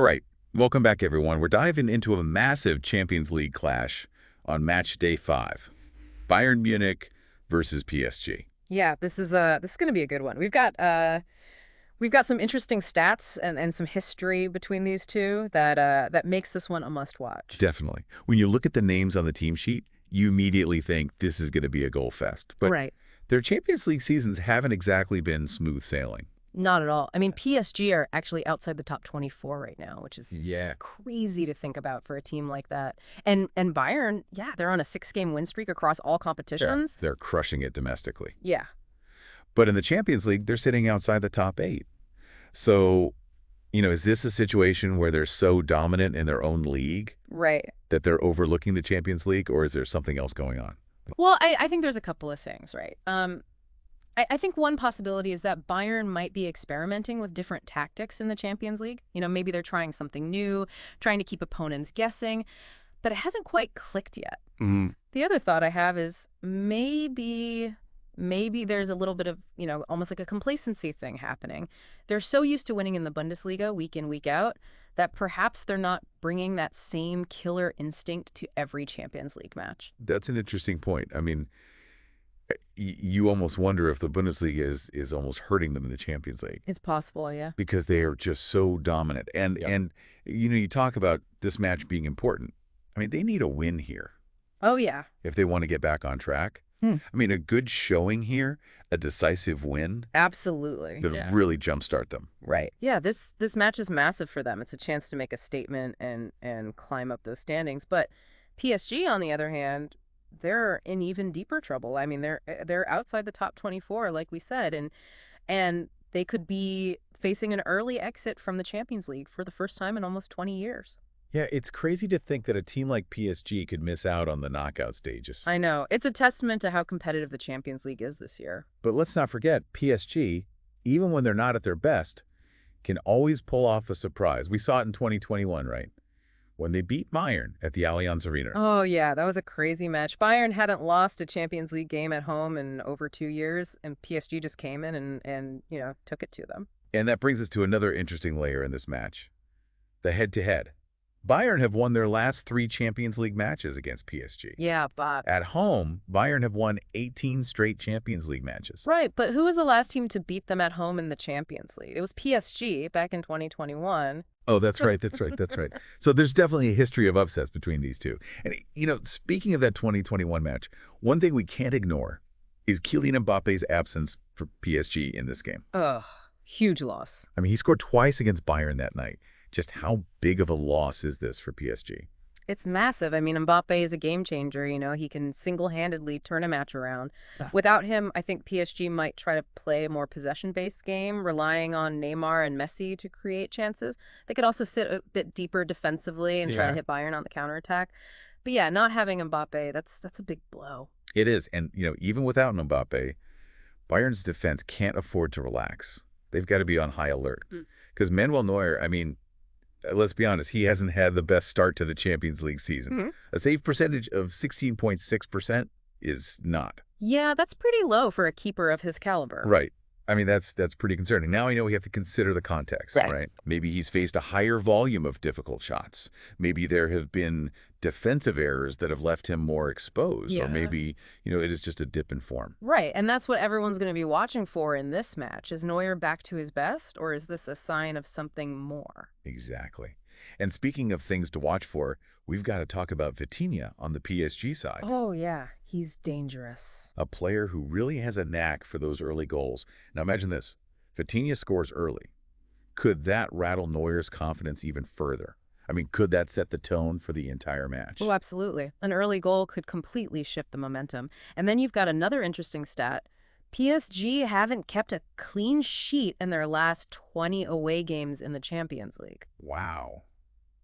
All right, welcome back, everyone. We're diving into a massive Champions League clash on match day 5. Bayern Munich versus PSG. Yeah, this is going to be a good one. We've got some interesting stats and some history between these two that makes this one a must watch. Definitely. When you look at the names on the team sheet, you immediately think this is going to be a goal fest. But Right. their Champions League seasons haven't exactly been smooth sailing. Not at all. I mean, PSG are actually outside the top 24 right now, which is Yeah. crazy to think about for a team like that. And Bayern, yeah, they're on a 6-game win streak across all competitions. They're crushing it domestically. Yeah. But in the Champions League, they're sitting outside the top 8. So, is this a situation where they're so dominant in their own league Right. that they're overlooking the Champions League, or is there something else going on? Well, I think there's a couple of things, right? I think one possibility is that Bayern might be experimenting with different tactics in the Champions League. Maybe they're trying something new, trying to keep opponents guessing, but it hasn't quite clicked yet. Mm. The other thought I have is maybe there's a little bit of, almost like a complacency thing happening. They're so used to winning in the Bundesliga week in, week out, that perhaps they're not bringing that same killer instinct to every Champions League match. That's an interesting point. I mean, you almost wonder if the Bundesliga is almost hurting them in the Champions League It's possible, yeah. because they are just so dominant. And Yep. and you talk about this match being important. I mean, they need a win here Oh, yeah. if they want to get back on track. Hmm. I mean, a good showing here, a decisive win Absolutely. that Yeah. really jumpstart them. Right. Yeah, this match is massive for them. It's a chance to make a statement and climb up those standings. But PSG, on the other hand, they're in even deeper trouble. I mean, they're outside the top 24, like we said, and they could be facing an early exit from the Champions League for the first time in almost 20 years. Yeah, it's crazy to think that a team like PSG could miss out on the knockout stages. I know. It's a testament to how competitive the Champions League is this year. But let's not forget, PSG, even when they're not at their best, can always pull off a surprise. We saw it in 2021, right? When they beat Bayern at the Allianz Arena. Oh, yeah, that was a crazy match. Bayern hadn't lost a Champions League game at home in over 2 years, and PSG just came in and took it to them. And that brings us to another interesting layer in this match, the head-to-head. Bayern have won their last 3 Champions League matches against PSG. Yeah, Bob. At home, Bayern have won 18 straight Champions League matches. Right, but who was the last team to beat them at home in the Champions League? It was PSG back in 2021. Oh, that's right. So there's definitely a history of upsets between these two. And, speaking of that 2021 match, one thing we can't ignore is Kylian Mbappe's absence for PSG in this game. Ugh, huge loss. I mean, he scored twice against Bayern that night. Just how big of a loss is this for PSG? It's massive. I mean, Mbappe is a game changer. He can single-handedly turn a match around. Yeah. Without him, I think PSG might try to play a more possession-based game, relying on Neymar and Messi to create chances. They could also sit a bit deeper defensively and try to hit Bayern on the counterattack. But yeah, not having Mbappe, that's a big blow. It is. And, even without Mbappe, Bayern's defense can't afford to relax. They've got to be on high alert. Because Manuel Neuer, I mean, let's be honest, he hasn't had the best start to the Champions League season. Mhm. A save percentage of 16.6% is not. Yeah, that's pretty low for a keeper of his caliber. Right. I mean, that's pretty concerning. Now I know we have to consider the context, right? Maybe he's faced a higher volume of difficult shots. Maybe there have been defensive errors that have left him more exposed. Yeah. Or maybe, it is just a dip in form. Right, and that's what everyone's going to be watching for in this match. Is Neuer back to his best, or is this a sign of something more? Exactly. And speaking of things to watch for, we've got to talk about Vitinha on the PSG side. Oh, yeah. He's dangerous. A player who really has a knack for those early goals. Now imagine this. Vitinha scores early. Could that rattle Neuer's confidence even further? I mean, could that set the tone for the entire match? Oh, absolutely. An early goal could completely shift the momentum. And then you've got another interesting stat. PSG haven't kept a clean sheet in their last 20 away games in the Champions League. Wow.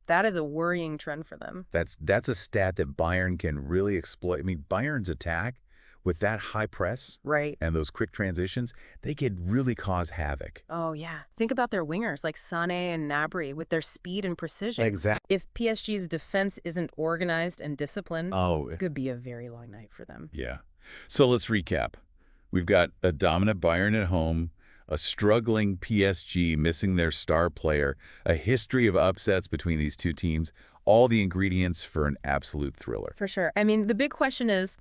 That is a worrying trend for them. That's a stat that Bayern can really exploit. I mean, Bayern's attack with that high press Right. and those quick transitions, they could really cause havoc. Oh, yeah. Think about their wingers like Sané and Gnabry with their speed and precision. Exactly. If PSG's defense isn't organized and disciplined, Oh, it could be a very long night for them. yeah. So let's recap. We've got a dominant Bayern at home, A struggling PSG missing their star player, a history of upsets between these two teams, all the ingredients for an absolute thriller. For sure. I mean, the big question is,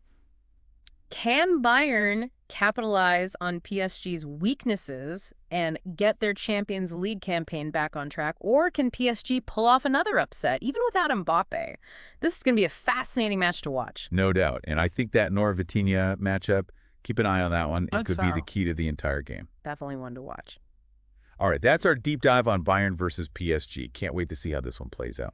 can Bayern capitalize on PSG's weaknesses and get their Champions League campaign back on track, or can PSG pull off another upset, even without Mbappé? This is going to be a fascinating match to watch. No doubt. And I think that Nor-Vitinha matchup, keep an eye on that one. It could be the key to the entire game. Definitely one to watch. All right, that's our deep dive on Bayern versus PSG. Can't wait to see how this one plays out.